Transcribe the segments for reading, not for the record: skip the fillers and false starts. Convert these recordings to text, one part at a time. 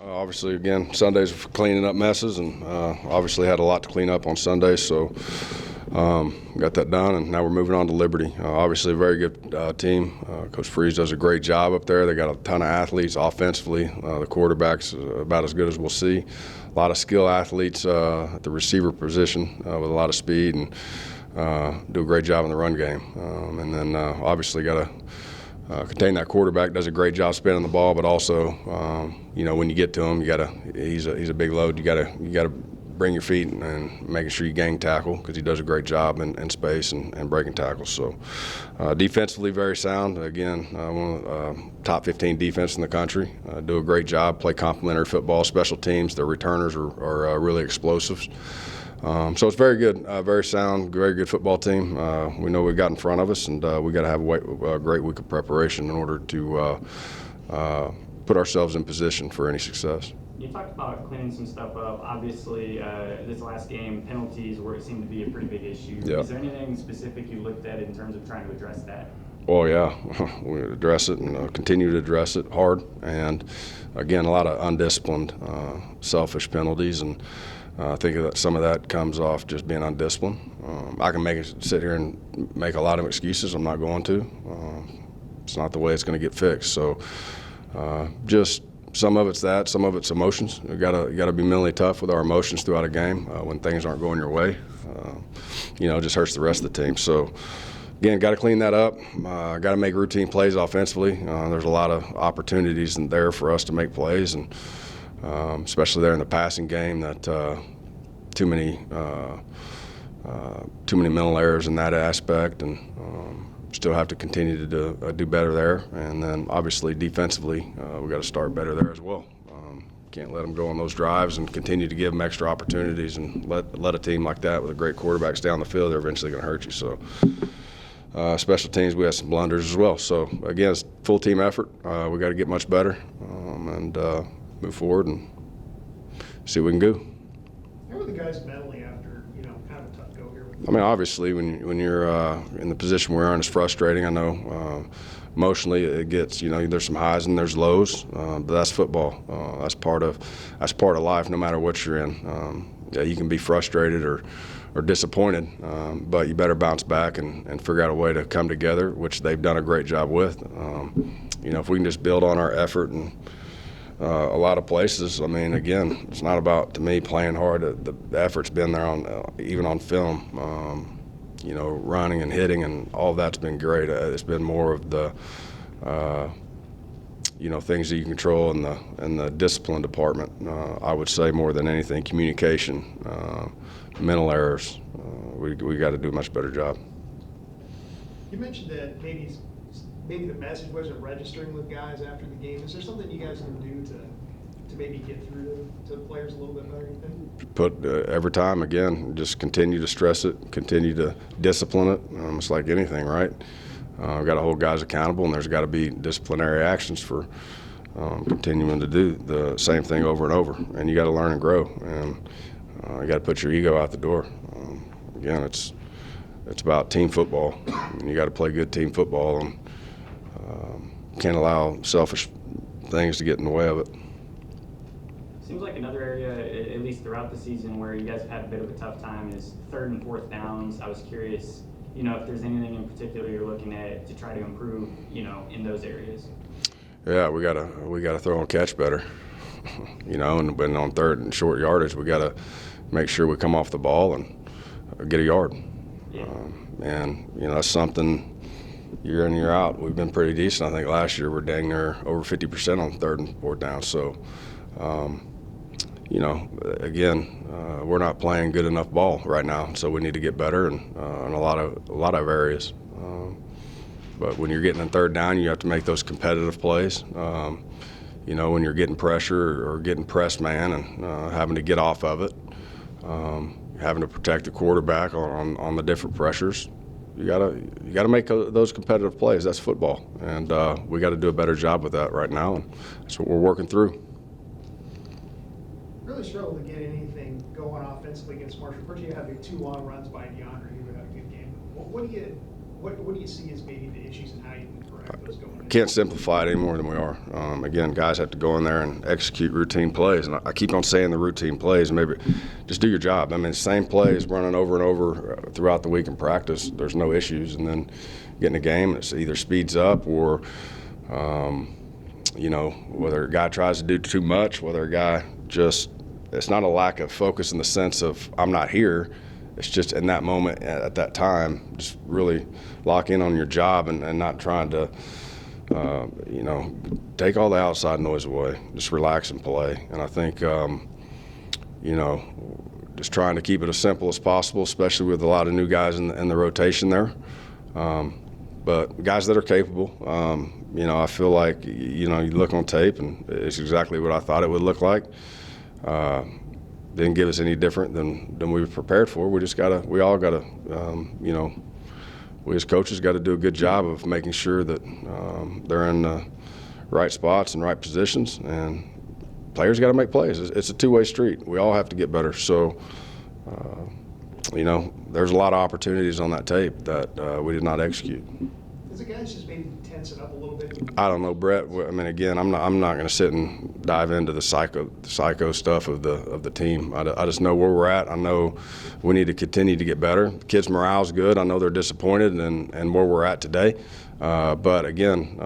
Obviously, again, Sundays for cleaning up messes, and obviously had a lot to clean up on Sundays, so got that done, and now we're moving on to Liberty. Obviously, a very good team. Coach Freeze does a great job up there. They got a ton of athletes offensively. The quarterback's about as good as we'll see. A lot of skill athletes at the receiver position with a lot of speed, and do a great job in the run game. And then obviously got to contain that quarterback. Does a great job spinning the ball, but also, when you get to him, he's a big load. You gotta bring your feet and making sure you gang tackle, because he does a great job in space and breaking tackles. So defensively, very sound. Again, one of the top 15 defense in the country. Do a great job. Play complementary football. Special teams. Their returners are really explosive. So it's very good, very sound, very good football team. We know we've got in front of us, and we got to have a great week of preparation in order to put ourselves in position for any success. You talked about cleaning some stuff up. Obviously, this last game, penalties seemed to be a pretty big issue. Yeah. Is there anything specific you looked at in terms of trying to address that? Oh yeah, we address it and continue to address it hard. And again, a lot of undisciplined, selfish penalties, and I think that some of that comes off just being undisciplined. I can sit here and make a lot of excuses. I'm not going to. It's not the way it's going to get fixed. So just some of it's that, some of it's emotions. You got to be mentally tough with our emotions throughout a game when things aren't going your way. It just hurts the rest of the team. So again, got to clean that up. Got to make routine plays offensively. There's a lot of opportunities in there for us to make plays, and especially there in the passing game, that too many mental errors in that aspect, and still have to continue to do better there. And then obviously defensively, we got to start better there as well. Can't let them go on those drives and continue to give them extra opportunities, and let a team like that with a great quarterback stay on the field. They're eventually going to hurt you. So special teams, we had some blunders as well. So again, it's full team effort. We got to get much better and move forward and see what we can do. How are the guys mentally after, kind of a tough go here? I mean, obviously, when you're in the position we're in, it's frustrating. I know emotionally it gets, there's some highs and there's lows, but that's football. That's part of life, no matter what you're in. You can be frustrated or disappointed, but you better bounce back and figure out a way to come together, which they've done a great job with. If we can just build on our effort and a lot of places. I mean, again, it's not about, to me, playing hard. The effort's been there even on film. Running and hitting and all of that's been great. It's been more of the things that you control in the discipline department. I would say more than anything, communication, mental errors. We got to do a much better job. You mentioned that maybe the message wasn't registering with guys after the game. Is there something you guys can do to maybe get through to the players a little bit better, you think? Put every time, again, just continue to stress it, continue to discipline it. It's like anything, right? We've got to hold guys accountable, and there's got to be disciplinary actions for continuing to do the same thing over and over. And you got to learn and grow, and you got to put your ego out the door. Again, it's about team football, and you got to play good team football, and can't allow selfish things to get in the way of it. Seems like another area, at least throughout the season, where you guys have had a bit of a tough time is 3rd and 4th downs. I was curious, if there's anything in particular you're looking at to try to improve, in those areas. Yeah, we gotta throw and catch better, and when on 3rd and short yardage, we gotta make sure we come off the ball and get a yard. Yeah. And that's something. Year in, year out, we've been pretty decent. I think last year we're dang near over 50% on 3rd and 4th down. So, again, we're not playing good enough ball right now. So we need to get better in a lot of areas. But when you're getting in 3rd down, you have to make those competitive plays. When you're getting pressure or getting pressed man and having to get off of it, having to protect the quarterback on the different pressures. You gotta make those competitive plays. That's football, and we got to do a better job with that right now, and that's what we're working through. Really struggled to get anything going offensively against Marshall. First, you had the 2 long runs by DeAndre, who had a good game. What do What do you see as maybe the issues and how you can correct those going? Can't simplify it any more than we are. Again, guys have to go in there and execute routine plays. And I keep on saying the routine plays. Maybe just do your job. I mean, same plays running over and over throughout the week in practice. There's no issues. And then get in a game, it either speeds up or, whether a guy tries to do too much, whether a guy just – it's not a lack of focus in the sense of I'm not here. It's just in that moment at that time, just really lock in on your job and not trying to – take all the outside noise away. Just relax and play. And I think, just trying to keep it as simple as possible, especially with a lot of new guys in the rotation there. But guys that are capable, I feel like, you look on tape and it's exactly what I thought it would look like. Didn't give us any different than we were prepared for. We all gotta, we as coaches got to do a good job of making sure that they're in the right spots and right positions, and players got to make plays. It's a two-way street. We all have to get better. So, there's a lot of opportunities on that tape that we did not execute. Does the guys just maybe tense it up a little bit? I don't know, Brett. I mean, again, I'm not going to sit and dive into the psycho stuff of the team. I just know where we're at. I know we need to continue to get better. The kids' morale's good. I know they're disappointed and where we're at today. But again,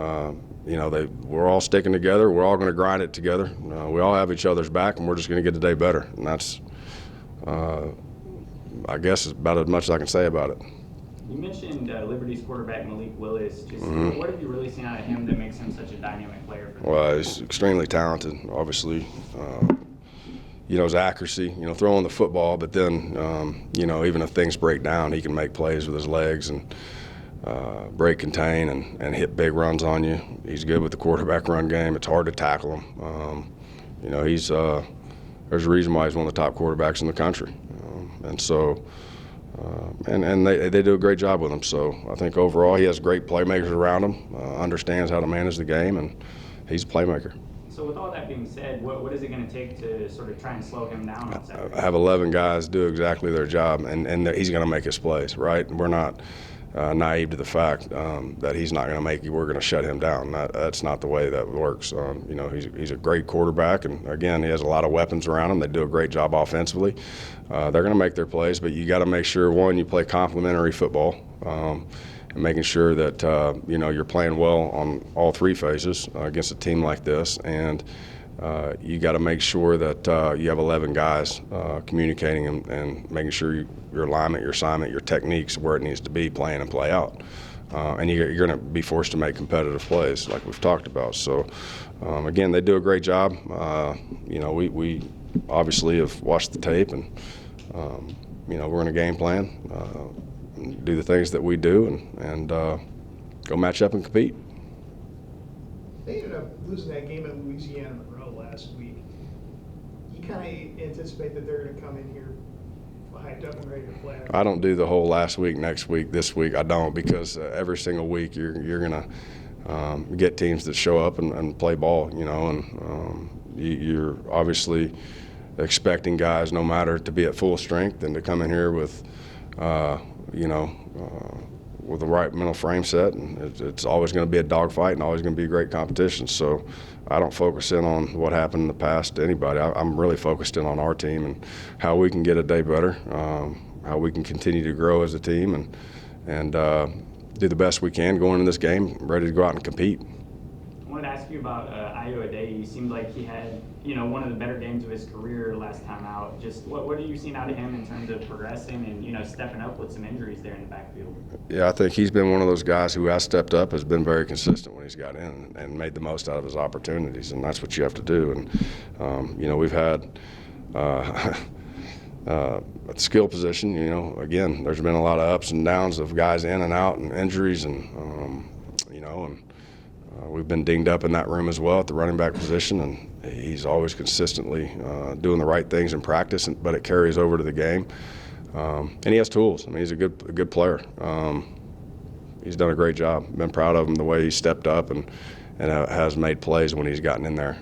we're all sticking together. We're all going to grind it together. We all have each other's back, and we're just going to get the day better. And that's, I guess, about as much as I can say about it. You mentioned Liberty's quarterback Malik Willis. Just what have you really seen out of him that makes him such a dynamic player for them? Well, he's extremely talented, obviously. His accuracy, throwing the football, but then, even if things break down, he can make plays with his legs and break, contain, and hit big runs on you. He's good with the quarterback run game. It's hard to tackle him. There's a reason why he's one of the top quarterbacks in the country. And so, and they do a great job with him. So I think overall he has great playmakers around him, understands how to manage the game, and he's a playmaker. So with all that being said, what is it going to take to sort of try and slow him down on Saturday? Have 11 guys do exactly their job, and he's going to make his plays, right? We're not naive to the fact that he's not going to make you. We're going to shut him down. That's not the way that works. He's a great quarterback, and again, he has a lot of weapons around him. They do a great job offensively. They're going to make their plays, but you got to make sure, one, you play complementary football, and making sure that you're playing well on all three phases against a team like this, and you got to make sure that you have 11 guys communicating and making sure your alignment, your assignment, your techniques where it needs to be, playing and play out. And you're going to be forced to make competitive plays like we've talked about. So, again, they do a great job. We obviously have watched the tape, and, we're in a game plan, do the things that we do, and go match up and compete. They ended up losing that game at Louisiana Monroe last week. You kind of anticipate that they're going to come in here hyped up and ready to play? I don't do the whole last week, next week, this week. I don't, because every single week you're going to get teams that show up and play ball, and you're obviously expecting guys, no matter, to be at full strength and to come in here with, with the right mental frame set, and it's always going to be a dogfight and always going to be a great competition. So I don't focus in on what happened in the past to anybody. I'm really focused in on our team and how we can get a day better, how we can continue to grow as a team, and do the best we can going into this game, ready to go out and compete. I wanted to ask you about Ayo Adeyi. He seemed like he had, one of the better games of his career last time out. Just what are you seeing out of him in terms of progressing and, stepping up with some injuries there in the backfield? Yeah, I think he's been one of those guys who has stepped up, has been very consistent when he's got in and made the most out of his opportunities, and that's what you have to do. And, we've had at the skill position, again, there's been a lot of ups and downs of guys in and out and injuries, and, we've been dinged up in that room as well at the running back position, and he's always consistently doing the right things in practice, but it carries over to the game. And he has tools. I mean, he's a good player. He's done a great job. Been proud of him the way he stepped up and has made plays when he's gotten in there.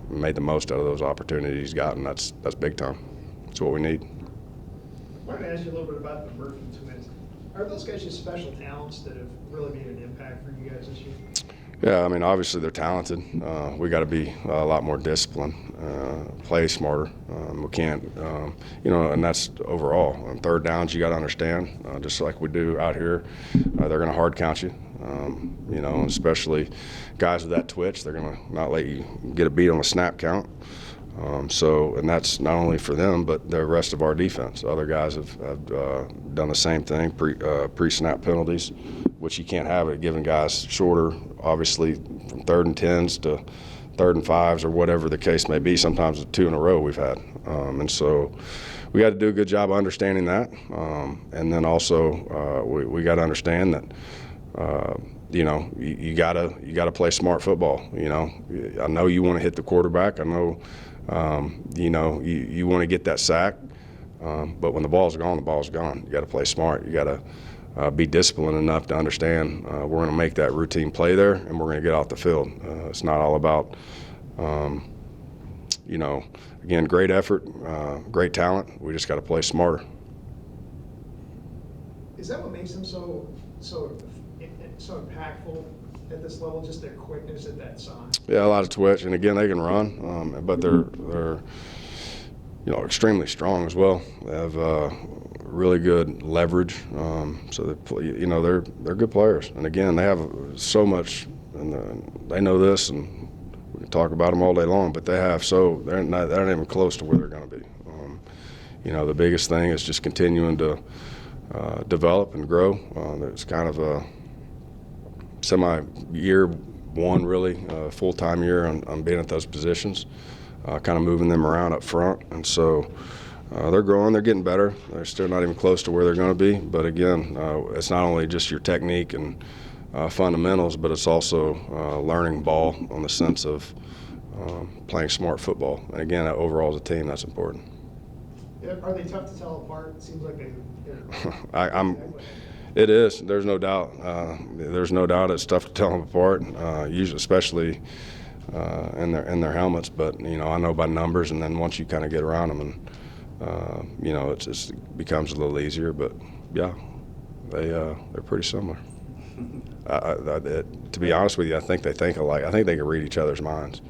Made the most out of those opportunities he's gotten. That's big time. That's what we need. I wanted to ask you a little bit about the Murphy twins. Are those guys just special talents that have really made an impact for you guys this year? Yeah, I mean, obviously they're talented. We got to be a lot more disciplined, play smarter. We can't, and that's overall. On third downs, you got to understand, just like we do out here, they're going to hard count you. Especially guys with that twitch, they're going to not let you get a beat on the snap count. And that's not only for them, but the rest of our defense. Other guys have done the same thing, pre-snap penalties, which you can't have it, giving guys shorter, obviously from 3rd and 10s to 3rd and 5s or whatever the case may be. Sometimes it's 2 in a row we've had. And so we got to do a good job of understanding that. And then also we got to understand that, you gotta play smart football. I know you want to hit the quarterback. I know, you want to get that sack. But when the ball's gone, the ball's gone. You got to play smart. You got to be disciplined enough to understand we're going to make that routine play there, and we're going to get off the field. It's not all about, again, great effort, great talent. We just got to play smarter. Is that what makes them so impactful at this level? Just their quickness at that size? Yeah, a lot of twitch, and again, they can run, but they're extremely strong as well. They have really good leverage, so they're good players. And again, they have so much, and they know this, and we can talk about them all day long. But they're not even close to where they're going to be. The biggest thing is just continuing to develop and grow. It's kind of a semi-year one, really, full-time year on being at those positions. Kind of moving them around up front. And so they're growing, they're getting better. They're still not even close to where they're going to be. But again, it's not only just your technique and fundamentals, but it's also learning ball on the sense of playing smart football. And again, overall as a team, that's important. Yeah, are they tough to tell apart? It seems like It is. There's no doubt. There's no doubt it's tough to tell them apart, usually, especially in their helmets. But I know by numbers, and then once you kind of get around them, and it becomes a little easier. But yeah, they're pretty similar. To be honest with you, I think they think alike. I think they can read each other's minds.